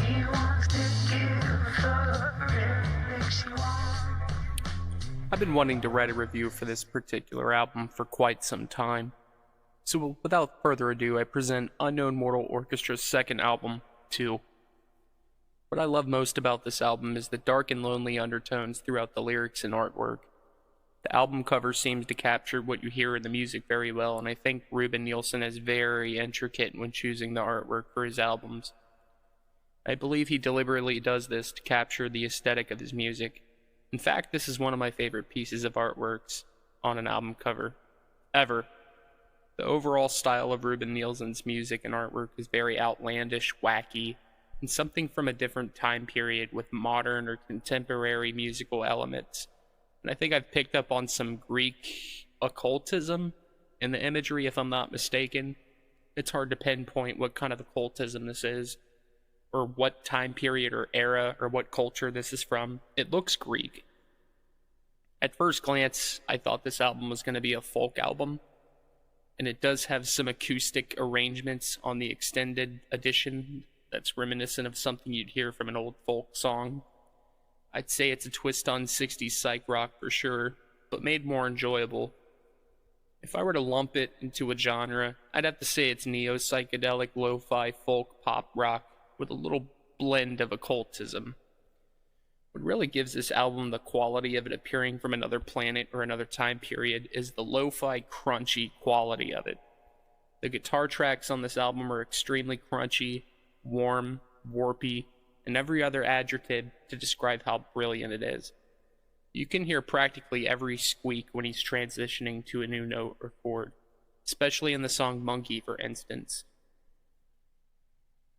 He wants to give her everything she wants. I've been wanting to write a review for this particular album for quite some time. So without further ado, I present Unknown Mortal Orchestra's second album, 2. What I love most about this album is the dark and lonely undertones throughout the lyrics and artwork. The album cover seems to capture what you hear in the music very well, and I think Ruben Nielsen is very intricate when choosing the artwork for his albums. I believe he deliberately does this to capture the aesthetic of his music. In fact, this is one of my favorite pieces of artworks on an album cover, ever. The overall style of Ruben Nielsen's music and artwork is very outlandish, wacky, and something from a different time period with modern or contemporary musical elements. And I think I've picked up on some Greek occultism in the imagery, if I'm not mistaken. It's hard to pinpoint what kind of occultism this is, or what time period or era or what culture this is from. It looks Greek. At first glance, I thought this album was going to be a folk album, and it does have some acoustic arrangements on the extended edition that's reminiscent of something you'd hear from an old folk song. I'd say it's a twist on 60s psych rock for sure, but made more enjoyable. If I were to lump it into a genre, I'd have to say it's neo-psychedelic lo-fi folk pop rock with a little blend of occultism. What really gives this album the quality of it appearing from another planet or another time period is the lo-fi crunchy quality of it. The guitar tracks on this album are extremely crunchy, warm, warpy, and every other adjective to describe how brilliant it is. You can hear practically every squeak when he's transitioning to a new note or chord, especially in the song Monkey, for instance.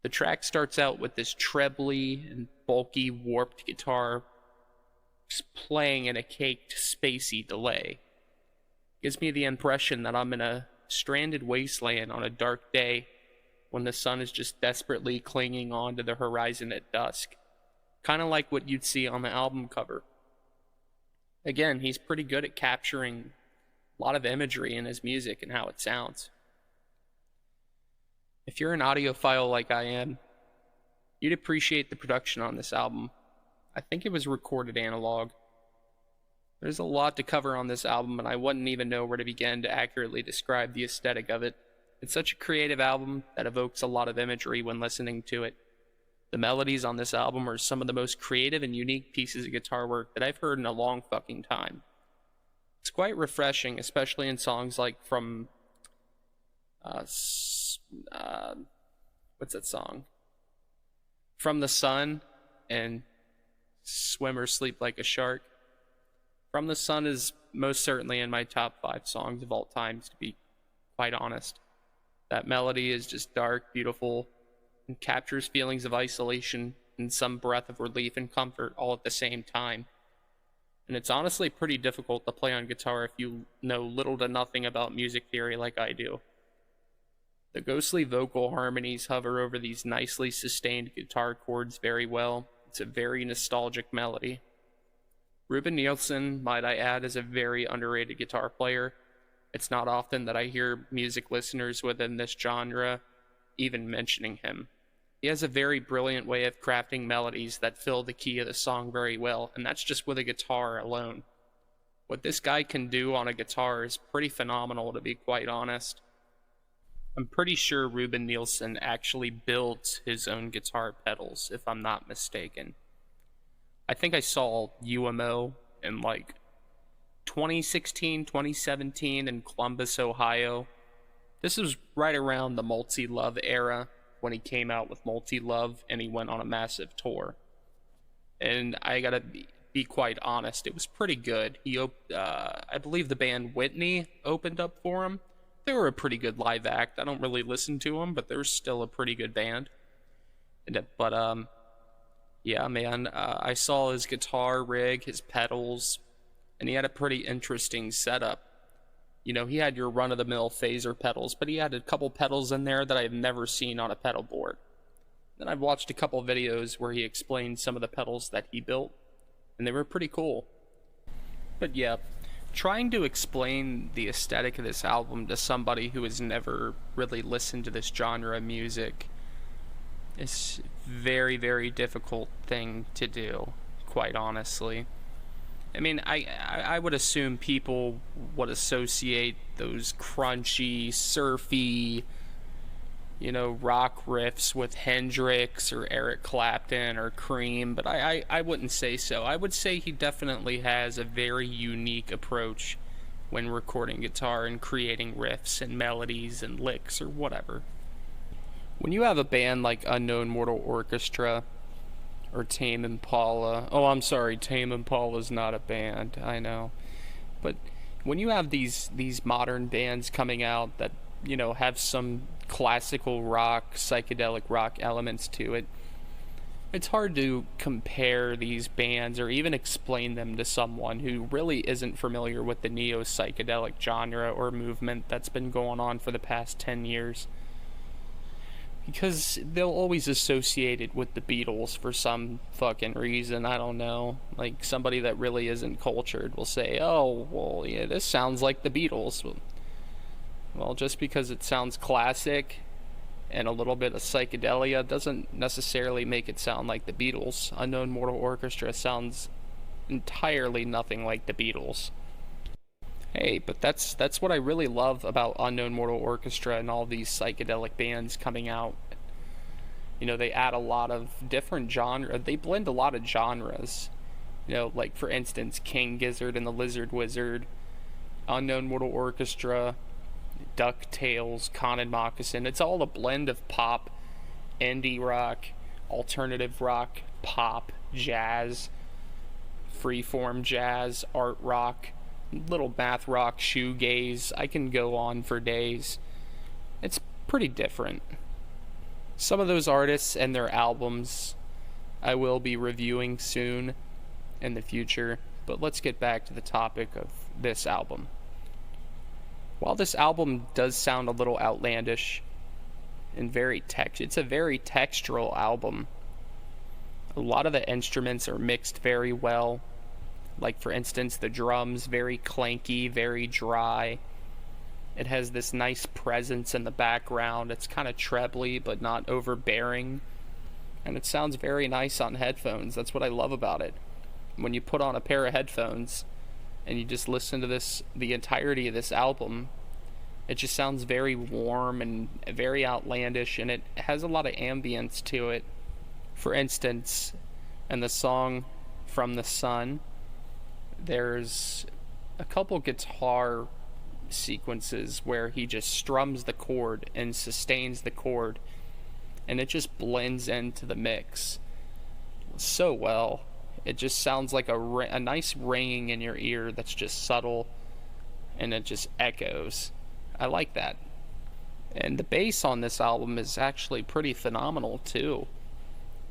The track starts out with this trebly and bulky, warped guitar just playing in a caked, spacey delay. Gives me the impression that I'm in a stranded wasteland on a dark day when the sun is just desperately clinging on to the horizon at dusk. Kind of like what you'd see on the album cover. Again, he's pretty good at capturing a lot of imagery in his music and how it sounds. If you're an audiophile like I am, you'd appreciate the production on this album. I think it was recorded analog. There's a lot to cover on this album, and I wouldn't even know where to begin to accurately describe the aesthetic of it. It's such a creative album that evokes a lot of imagery when listening to it. The melodies on this album are some of the most creative and unique pieces of guitar work that I've heard in a long fucking time. It's quite refreshing, especially in songs like from what's that song? From the Sun and Swim or Sleep Like a Shark. From the Sun is most certainly in my top 5 songs of all time, to be quite honest. That melody is just dark, beautiful, and captures feelings of isolation and some breath of relief and comfort all at the same time. And it's honestly pretty difficult to play on guitar if you know little to nothing about music theory like I do. The ghostly vocal harmonies hover over these nicely sustained guitar chords very well. It's a very nostalgic melody. Ruben Nielsen, might I add, is a very underrated guitar player. It's not often that I hear music listeners within this genre even mentioning him. He has a very brilliant way of crafting melodies that fill the key of the song very well, and that's just with a guitar alone. What this guy can do on a guitar is pretty phenomenal, to be quite honest. I'm pretty sure Ruben Nielsen actually builds his own guitar pedals, if I'm not mistaken. I think I saw UMO in like 2016, 2017 in Columbus, Ohio. This was right around the Multi-Love era when he came out with Multi-Love and he went on a massive tour. And I gotta be quite honest, it was pretty good. I believe the band Whitney opened up for him. They were a pretty good live act. I don't really listen to them, but they're still a pretty good band. Yeah, man, I saw his guitar rig, his pedals, and he had a pretty interesting setup. You know, he had your run-of-the-mill phaser pedals, but he had a couple pedals in there that I've never seen on a pedal board. Then I've watched a couple videos where he explained some of the pedals that he built, and they were pretty cool. But yeah, trying to explain the aesthetic of this album to somebody who has never really listened to this genre of music is very, very difficult thing to do, quite honestly. I mean, I would assume people would associate those crunchy, surfy, rock riffs with Hendrix or Eric Clapton or Cream, but I wouldn't say so. I would say he definitely has a very unique approach when recording guitar and creating riffs and melodies and licks or whatever. When you have a band like Unknown Mortal Orchestra or Tame Impala, oh, I'm sorry, Tame Impala's not a band, I know. But when you have these modern bands coming out that, have some classical rock, psychedelic rock elements to it, it's hard to compare these bands or even explain them to someone who really isn't familiar with the neo-psychedelic genre or movement that's been going on for the past 10 years. Because they'll always associate it with the Beatles for some fucking reason. I don't know. Like, somebody that really isn't cultured will say, oh, well, yeah, this sounds like the Beatles. Well, just because it sounds classic and a little bit of psychedelia doesn't necessarily make it sound like the Beatles. Unknown Mortal Orchestra sounds entirely nothing like the Beatles. Hey, but that's what I really love about Unknown Mortal Orchestra and all these psychedelic bands coming out. They add a lot of different genre. They blend a lot of genres. Like for instance, King Gizzard and the Lizard Wizard, Unknown Mortal Orchestra, DuckTales, Con and Moccasin. It's all a blend of pop, indie rock, alternative rock, pop, jazz, freeform jazz, art rock, little math rock, shoegaze. I can go on for days. It's pretty different. Some of those artists and their albums I will be reviewing soon in the future, but let's get back to the topic of this album. While this album does sound a little outlandish and it's a very textural album. A lot of the instruments are mixed very well. Like, for instance, the drums, very clanky, very dry. It has this nice presence in the background. It's kind of trebly, but not overbearing. And it sounds very nice on headphones. That's what I love about it. When you put on a pair of headphones and you just listen to the entirety of this album, it just sounds very warm and very outlandish, and it has a lot of ambience to it. For instance, in the song From the Sun, there's a couple guitar sequences where he just strums the chord and sustains the chord, and it just blends into the mix so well. It just sounds like a nice ringing in your ear that's just subtle, and it just echoes. I like that. And the bass on this album is actually pretty phenomenal too.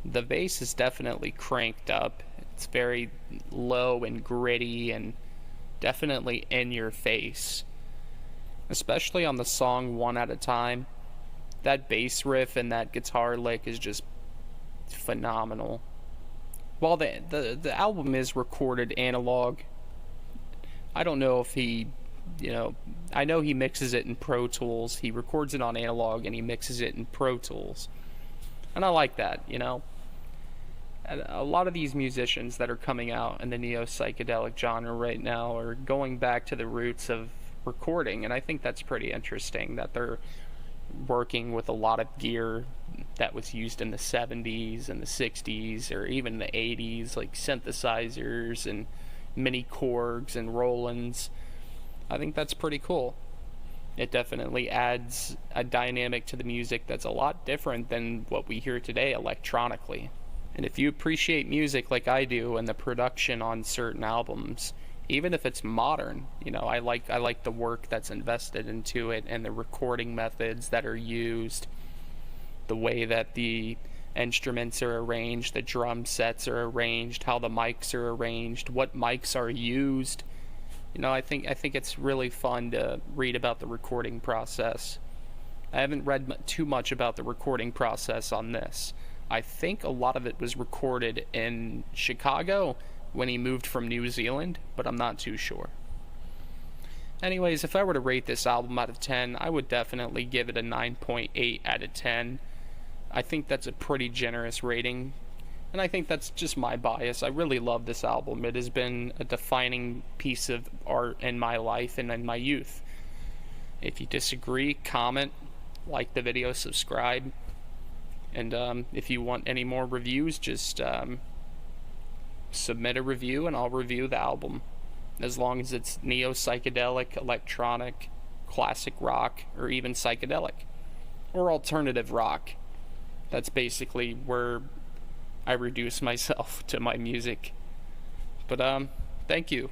The bass is definitely cranked up. It's very low and gritty and definitely in your face. Especially on the song One at a Time. That bass riff and that guitar lick is just phenomenal. While the album is recorded analog, I don't know if he, I know he mixes it in Pro Tools. He records it on analog and he mixes it in Pro Tools. And I like that, A lot of these musicians that are coming out in the neo-psychedelic genre right now are going back to the roots of recording, and I think that's pretty interesting that they're working with a lot of gear that was used in the 70s and the 60s or even the 80s, like synthesizers and mini Korgs and Rolands. I think that's pretty cool. It definitely adds a dynamic to the music that's a lot different than what we hear today electronically. And if you appreciate music like I do and the production on certain albums, even if it's modern, I like the work that's invested into it and the recording methods that are used, the way that the instruments are arranged, the drum sets are arranged, how the mics are arranged, what mics are used. I think it's really fun to read about the recording process. I haven't read too much about the recording process on this. I think a lot of it was recorded in Chicago when he moved from New Zealand, but I'm not too sure. Anyways, if I were to rate this album out of 10, I would definitely give it a 9.8 out of 10. I think that's a pretty generous rating, and I think that's just my bias. I really love this album. It has been a defining piece of art in my life and in my youth. If you disagree, comment, like the video, subscribe, and if you want any more reviews, just submit a review and I'll review the album. As long as it's neo psychedelic, electronic, classic rock, or even psychedelic, or alternative rock. That's basically where I reduce myself to my music. But thank you.